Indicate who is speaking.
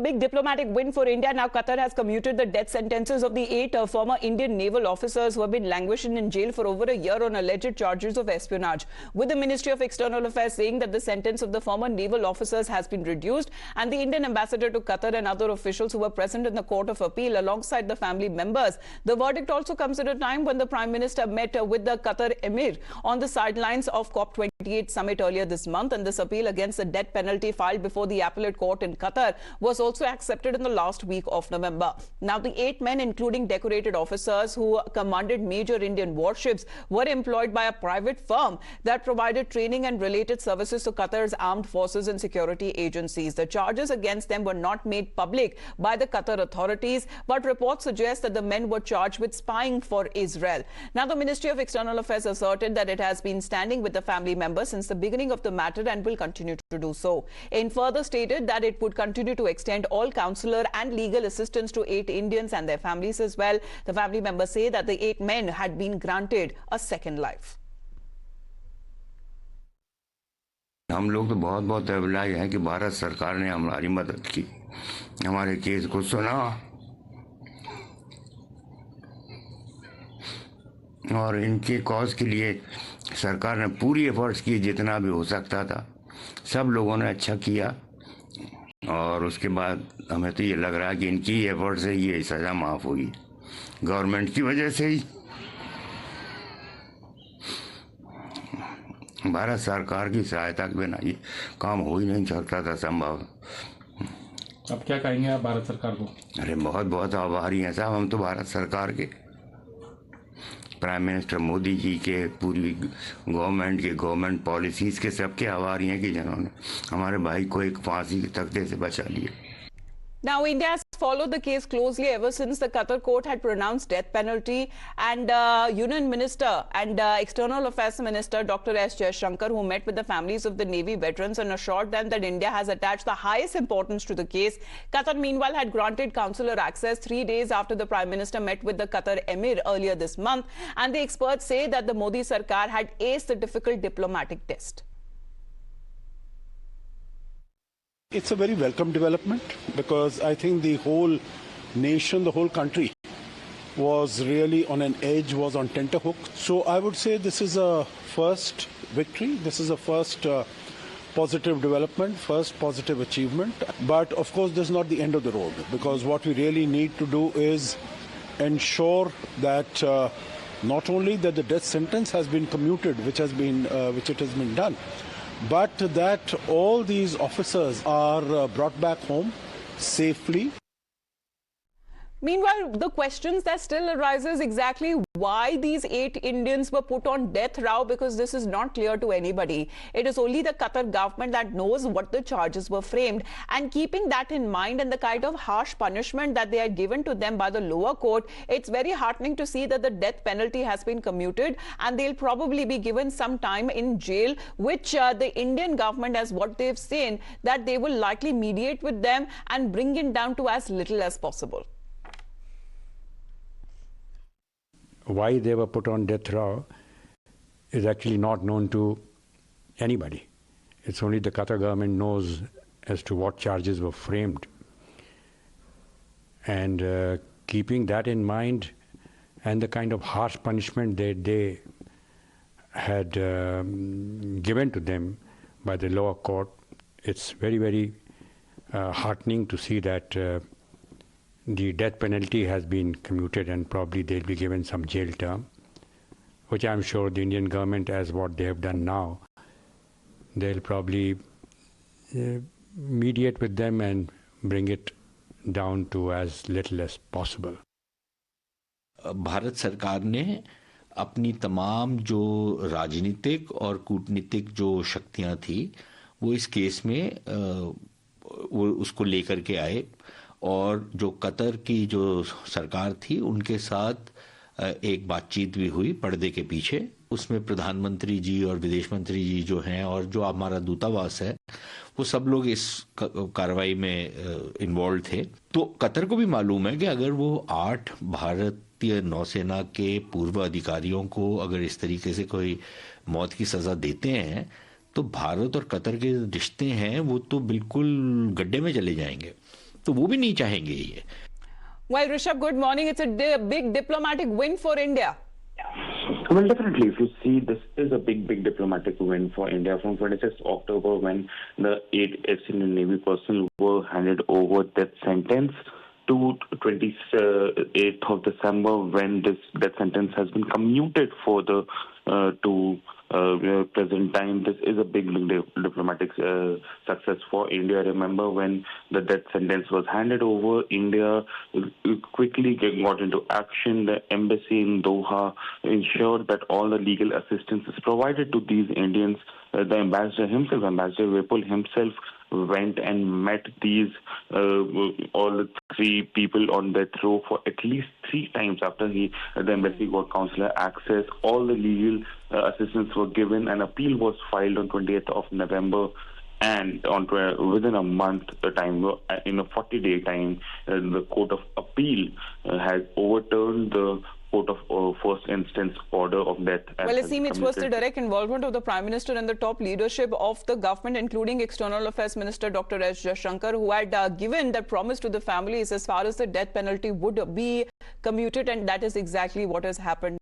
Speaker 1: Big diplomatic win for India. Now Qatar has commuted the death sentences of the 8 former Indian naval officers who have been languishing in jail for over a year on alleged charges of espionage, with the Ministry of External Affairs saying that the sentence of the former naval officers has been reduced, and the Indian ambassador to Qatar and other officials who were present in the Court of Appeal alongside the family members. The verdict also comes at a time when the Prime Minister met with the Qatar Emir on the sidelines of COP28 summit earlier this month, and this appeal against the death penalty filed before the appellate court in Qatar was also accepted in the last week of November. Now, the 8 men, including decorated officers who commanded major Indian warships, were employed by a private firm that provided training and related services to Qatar's armed forces and security agencies. The charges against them were not made public by the Qatar authorities, but reports suggest that the men were charged with spying for Israel. Now, the Ministry of External Affairs asserted that it has been standing with the family members since the beginning of the matter and will continue to do so. It further stated that it would continue to extend all counselor and legal assistance to 8 Indians and their families as well. The family members say that the 8 men had been granted a second life.
Speaker 2: हम लोग तो बहुत अभिलाषी हैं कि भारत सरकार ने हमारी मदद की, हमारे केस को सुना और इनके कॉज के लिए सरकार ने पूरी एफर्ट्स की, जितना भी हो सकता था सब लोगों ने अच्छा किया। और उसके बाद हमें तो ये लग रहा है कि इनकी एफर्ट से ये सज़ा माफ़ होगी, गवर्नमेंट की वजह से ही। भारत सरकार की सहायता के बिना ये काम हो ही नहीं सकता था संभव।
Speaker 3: अब क्या कहेंगे आप भारत सरकार को?
Speaker 2: अरे बहुत आभारी हैं साहब हम तो भारत सरकार के, प्राइम मिनिस्टर मोदी जी के, पूरी गवर्नमेंट पॉलिसीज़ के, सबके आभारी हैं कि जिन्होंने हमारे भाई को एक फांसी के तख्ते से बचा लिया।
Speaker 1: Now, India has followed the case closely ever since the Qatar Court had pronounced death penalty, and Union Minister and External Affairs Minister Dr. S. Jaishankar, who met with the families of the Navy veterans and assured them that India has attached the highest importance to the case. Qatar, meanwhile, had granted consular access 3 days after the Prime Minister met with the Qatar Emir earlier this month, and the experts say that the Modi Sarkar had aced the difficult diplomatic test.
Speaker 4: It's a very welcome development because I think the whole nation, the whole country was really on an edge, was on tenterhooks. So I would say this is a first victory. This is a first positive development, first positive achievement. But of course, this is not the end of the road because what we really need to do is ensure that not only that the death sentence has been commuted, which it has been done, but that all these officers are brought back home safely.
Speaker 1: Meanwhile, the questions that still arises exactly why these 8 Indians were put on death row, because this is not clear to anybody. It is only the Qatar government that knows what the charges were framed. And keeping that in mind and the kind of harsh punishment that they are given to them by the lower court, it's very heartening to see that the death penalty has been commuted and they'll probably be given some time in jail, which the Indian government, as what they've seen, that they will likely mediate with them and bring it down to as little as possible.
Speaker 5: Why they were put on death row is actually not known to anybody. It's only the Qatar government knows as to what charges were framed. And keeping that in mind and the kind of harsh punishment that they had given to them by the lower court, it's very heartening to see that the death penalty has been commuted and probably they'll be given some jail term, which I'm sure the Indian government, as what they have done now, they'll probably mediate with them and bring it down to as little as possible.
Speaker 6: Bharat सरकार ने अपनी तमाम जो राजनीतिक और कूटनीतिक जो शक्तियां थी वो इस केस में वो उसको लेकर के आए, और जो कतर की जो सरकार थी उनके साथ एक बातचीत भी हुई पर्दे के पीछे। उसमें प्रधानमंत्री जी और विदेश मंत्री जी जो हैं और जो हमारा दूतावास है वो सब लोग इस कार्रवाई में इन्वॉल्व थे। तो कतर को भी मालूम है कि अगर वो 8 भारतीय नौसेना के पूर्व अधिकारियों को अगर इस तरीके से कोई मौत की सजा देते हैं तो भारत और कतर के रिश्ते हैं वो तो बिल्कुल गड्ढे में चले जाएंगे। तो वो भी नहीं चाहेंगे ये।
Speaker 1: Well, Rishabh, good morning. It's a big diplomatic win for India.
Speaker 7: Well, definitely. If you see, this is a big diplomatic win for India. From 26th October, when the 8 Indian Navy personnel were handed over death sentence, to 28th of December, when this death sentence has been commuted for the present time. This is a big diplomatic success for India. Remember, when the death sentence was handed over, India quickly got into action. The embassy in Doha ensured that all the legal assistance is provided to these Indians. The ambassador himself, Ambassador Vipul himself, went and met these all the three people on death row for at least 3 times after the embassy got consular access. All the legal assistance were given. An appeal was filed on 28th of November. And within a month time, in a 40-day time, the Court of Appeal has overturned the Court of First Instance order of death.
Speaker 1: Well, it seems it was the direct involvement of the Prime Minister and the top leadership of the government, including External Affairs Minister Dr. S. Jaishankar, who had given that promise to the families as far as the death penalty would be commuted, and that is exactly what has happened.